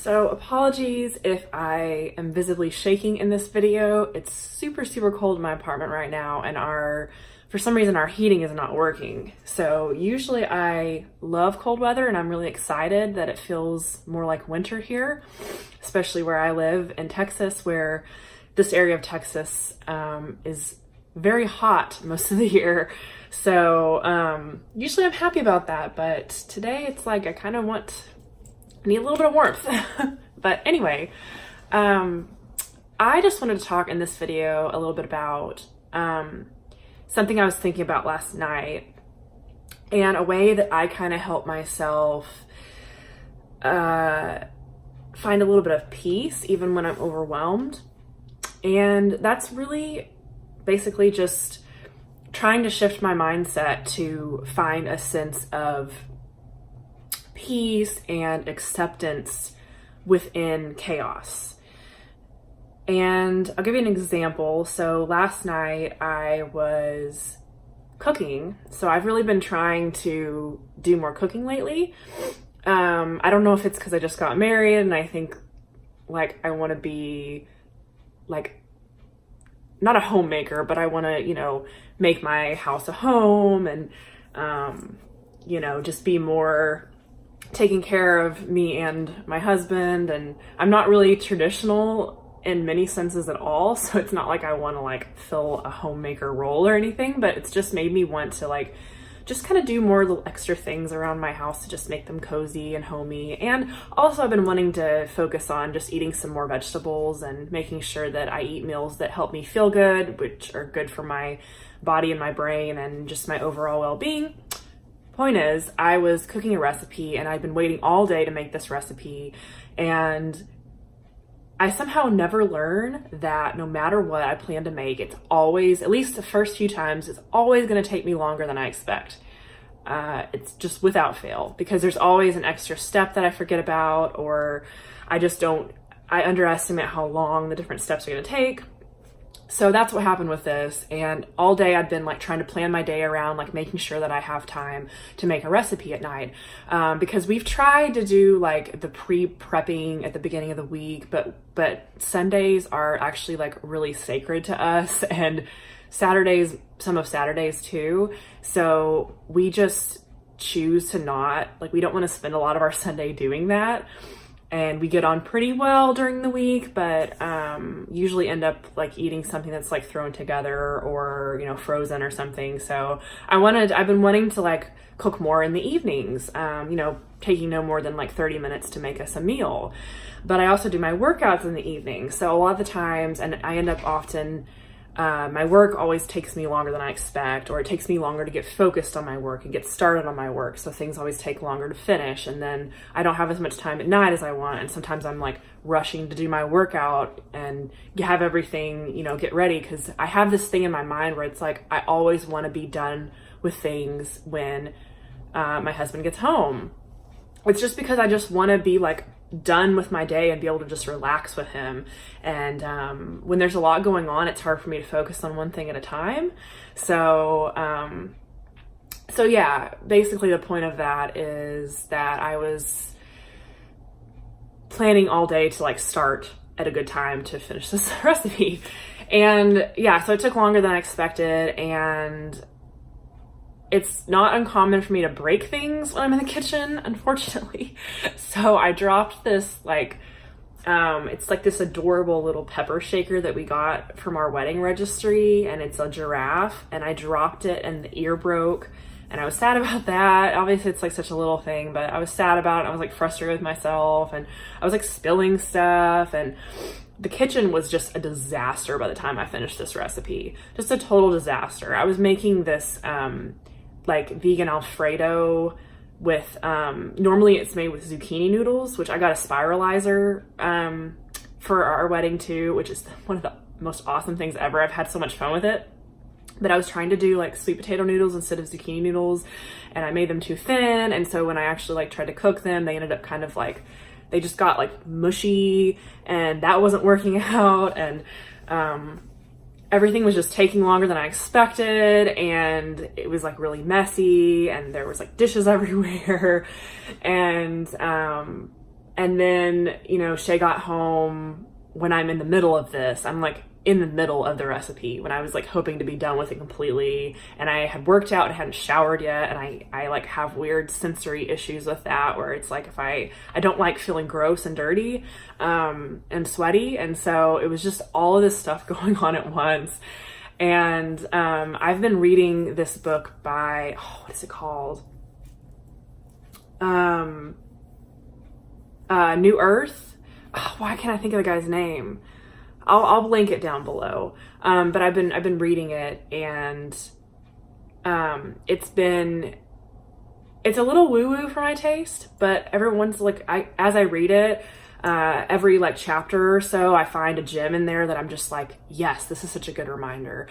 So apologies if I am visibly shaking in this video. It's super cold in my apartment right now, and for some reason our heating is not working. So usually I love cold weather and I'm really excited that it feels more like winter here, especially where I live in Texas, where this area of Texas is very hot most of the year. So usually I'm happy about that, but today it's like I kind of need a little bit of warmth. But anyway, I just wanted to talk in this video a little bit about something I was thinking about last night, and a way that I kind of help myself find a little bit of peace even when I'm overwhelmed. And that's really basically just trying to shift my mindset to find a sense of peace and acceptance within chaos. And I'll give you an example. So last night I was cooking. So I've really been trying to do more cooking lately. I don't know if it's because I just got married and I think like I want to be like not a homemaker, but I want to, make my house a home and, just be more taking care of me and my husband. And I'm not really traditional in many senses at all. So it's not like I want to like fill a homemaker role or anything, but it's just made me want to like just kind of do more little extra things around my house to just make them cozy and homey. And also I've been wanting to focus on just eating some more vegetables and making sure that I eat meals that help me feel good, which are good for my body and my brain and just my overall well-being. Point is, I was cooking a recipe and I'd been waiting all day to make this recipe, and I somehow never learn that no matter what I plan to make, it's always, at least the first few times, it's always going to take me longer than I expect. It's just without fail, because there's always an extra step that I forget about, or I underestimate how long the different steps are going to take. So that's what happened with this. And all day I'd been like trying to plan my day around like making sure that I have time to make a recipe at night. Because we've tried to do like the pre-prepping at the beginning of the week, but Sundays are actually like really sacred to us, and Saturdays, some of Saturdays too. So we just choose to not, like, we don't want to spend a lot of our Sunday doing that. And we get on pretty well during the week, but usually end up like eating something that's like thrown together or, frozen or something. So I've been wanting to like cook more in the evenings, taking no more than like 30 minutes to make us a meal. But I also do my workouts in the evening. So a lot of the times, and I end up often, my work always takes me longer than I expect, or it takes me longer to get focused on my work and get started on my work. So things always take longer to finish, and then I don't have as much time at night as I want. And sometimes I'm like rushing to do my workout and have everything, get ready, because I have this thing in my mind where it's like I always want to be done with things when my husband gets home. It's just because I just want to be like done with my day and be able to just relax with him. And when there's a lot going on, it's hard for me to focus on one thing at a time. So yeah, basically the point of that is that I was planning all day to like start at a good time to finish this recipe. And yeah, so it took longer than I expected, and it's not uncommon for me to break things when I'm in the kitchen, unfortunately. So I dropped this it's like this adorable little pepper shaker that we got from our wedding registry, and it's a giraffe, and I dropped it and the ear broke, and I was sad about that. Obviously it's like such a little thing, but I was sad about it. I was like frustrated with myself, and I was like spilling stuff, and the kitchen was just a disaster by the time I finished this recipe. Just a total disaster. I was making this like vegan Alfredo with, normally it's made with zucchini noodles, which I got a spiralizer for our wedding too, which is one of the most awesome things ever. I've had so much fun with it. But I was trying to do like sweet potato noodles instead of zucchini noodles, and I made them too thin. And so when I actually like tried to cook them, they ended up kind of like, they just got like mushy, and that wasn't working out. And everything was just taking longer than I expected, and it was like really messy, and there was like dishes everywhere. And And then, you know, Shay got home when I'm in the middle of this. I'm like in the middle of the recipe when I was like hoping to be done with it completely. And I had worked out and hadn't showered yet. And I like have weird sensory issues with that, where it's like if I don't like feeling gross and dirty and sweaty. And so it was just all of this stuff going on at once. And I've been reading this book by, what is it called? New Earth. Why can't I think of the guy's name? I'll link it down below. But I've been reading it, and it's a little woo-woo for my taste, but everyone's like, as I read it, every like chapter or so, I find a gem in there that I'm just like, yes, this is such a good reminder.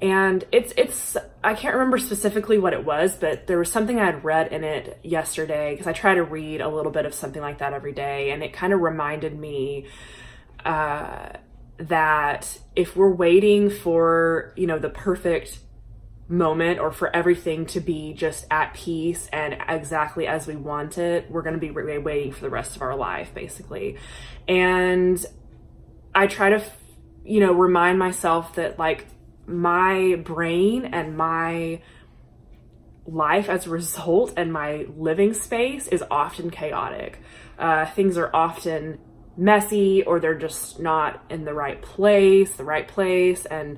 And it's I can't remember specifically what it was, but there was something I had read in it yesterday, because I try to read a little bit of something like that every day, and it kind of reminded me that if we're waiting for, you know, the perfect moment, or for everything to be just at peace and exactly as we want it, we're going to be waiting for the rest of our life, basically. And I try to, you know, remind myself that like my brain and my life as a result and my living space is often chaotic. Things are often messy, or they're just not in the right place, and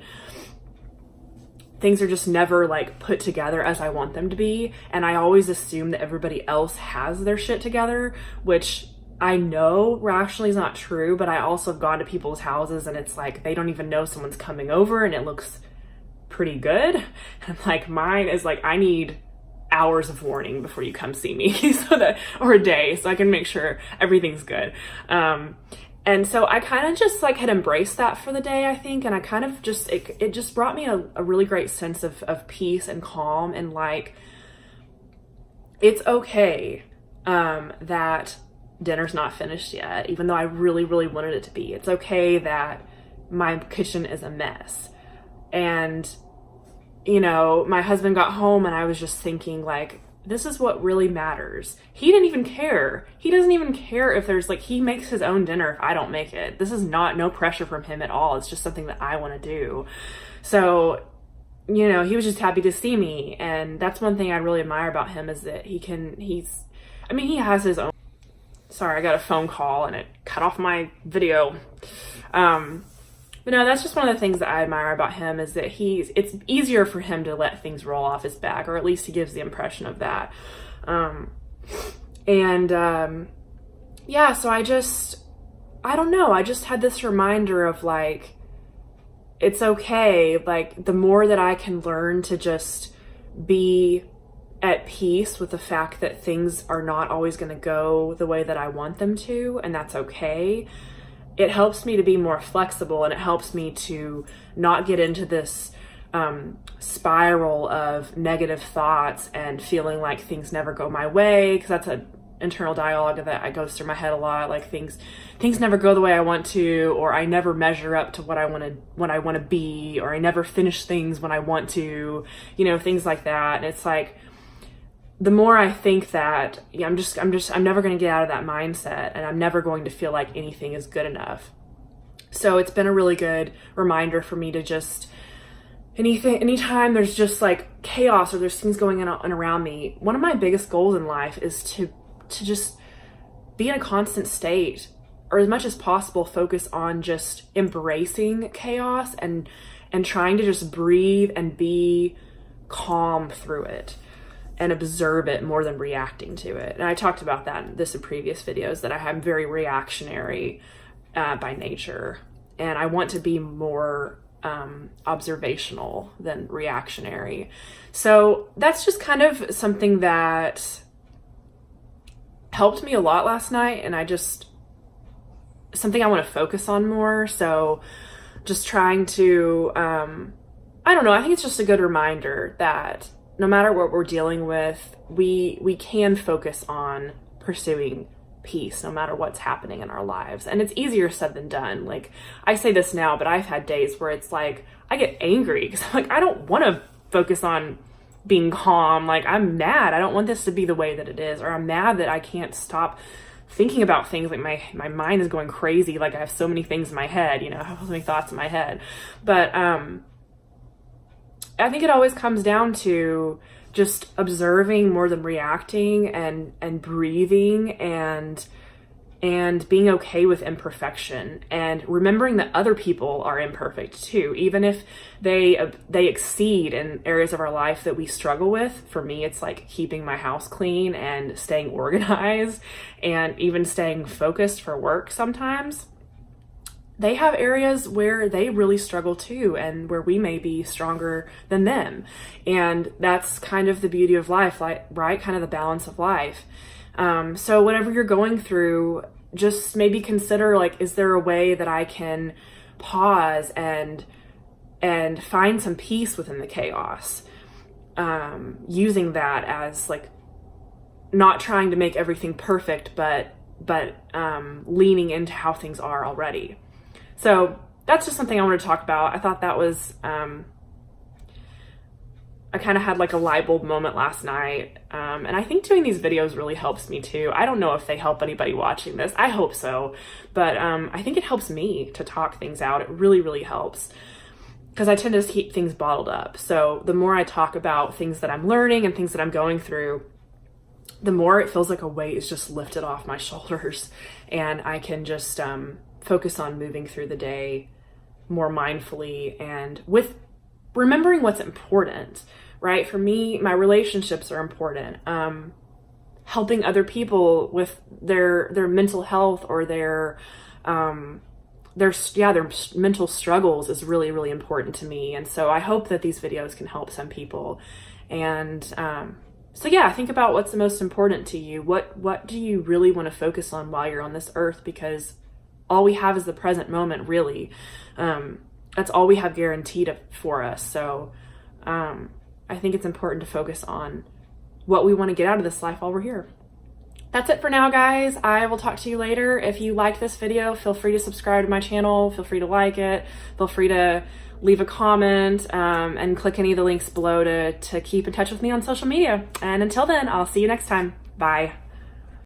things are just never like put together as I want them to be. And I always assume that everybody else has their shit together, which I know rationally is not true, but I also have gone to people's houses and it's like they don't even know someone's coming over and it looks pretty good. And like mine is like, I need hours of warning before you come see me or a day, so I can make sure everything's good. And so I kind of just like had embraced that for the day, I think. And I kind of just, it just brought me a really great sense of peace and calm. And like, it's okay that dinner's not finished yet, even though I really, really wanted it to be. It's okay that my kitchen is a mess. And, you know, my husband got home and I was just thinking like, this is what really matters. He didn't even care. He doesn't even care if there's like, he makes his own dinner if I don't make it. This is no pressure from him at all. It's just something that I want to do. So, you know, he was just happy to see me. And that's one thing I really admire about him, is that he has his own. Sorry, I got a phone call and it cut off my video. But no, that's just one of the things that I admire about him, is that it's easier for him to let things roll off his back, or at least he gives the impression of that. Yeah, so I don't know. I just had this reminder of like, it's okay. Like the more that I can learn to just be at peace with the fact that things are not always going to go the way that I want them to, and that's okay. It helps me to be more flexible, and it helps me to not get into this spiral of negative thoughts and feeling like things never go my way, because that's an internal dialogue that goes through my head a lot. Like things never go the way I want to, or I never measure up to what I want to be, or I never finish things when I want to, you know, things like that. And it's like, the more I think that, yeah, I'm never going to get out of that mindset, and I'm never going to feel like anything is good enough. So it's been a really good reminder for me to just, anytime there's just like chaos or there's things going on around me, one of my biggest goals in life is to just be in a constant state, or as much as possible focus on just embracing chaos and trying to just breathe and be calm through it and observe it more than reacting to it. And I talked about that in previous videos, that I'm very reactionary by nature, and I want to be more observational than reactionary. So that's just kind of something that helped me a lot last night, and something I want to focus on more. So just trying to, I don't know, I think it's just a good reminder that no matter what we're dealing with, we can focus on pursuing peace no matter what's happening in our lives. And it's easier said than done. Like, I say this now, but I've had days where it's like, I get angry because I'm like, I don't want to focus on being calm. Like, I'm mad. I don't want this to be the way that it is. Or I'm mad that I can't stop thinking about things, like my mind is going crazy. Like I have so many things in my head, you know, I have so many thoughts in my head. But I think it always comes down to just observing more than reacting, and breathing, and being okay with imperfection, and remembering that other people are imperfect too, even if they exceed in areas of our life that we struggle with. For me, it's like keeping my house clean and staying organized and even staying focused for work. Sometimes they have areas where they really struggle too, and where we may be stronger than them. And that's kind of the beauty of life, like, right? Kind of the balance of life. So whatever you're going through, just maybe consider, like, is there a way that I can pause and find some peace within the chaos? Using that as, like, not trying to make everything perfect, but leaning into how things are already. So that's just something I wanted to talk about. I thought that was, I kind of had like a light bulb moment last night. And I think doing these videos really helps me too. I don't know if they help anybody watching this. I hope so. But I think it helps me to talk things out. It really, really helps, because I tend to keep things bottled up. So the more I talk about things that I'm learning and things that I'm going through, the more it feels like a weight is just lifted off my shoulders, and I can just focus on moving through the day more mindfully and with remembering what's important, right? For me, my relationships are important. Helping other people with their mental health or their mental struggles is really, really important to me. And so I hope that these videos can help some people. And so yeah, think about what's the most important to you. What do you really want to focus on while you're on this earth? Because all we have is the present moment, really. That's all we have guaranteed for us. So I think it's important to focus on what we want to get out of this life while we're here. That's it for now, guys. I will talk to you later. If you like this video, feel free to subscribe to my channel. Feel free to like it. Feel free to leave a comment, and click any of the links below to keep in touch with me on social media. And until then, I'll see you next time. Bye.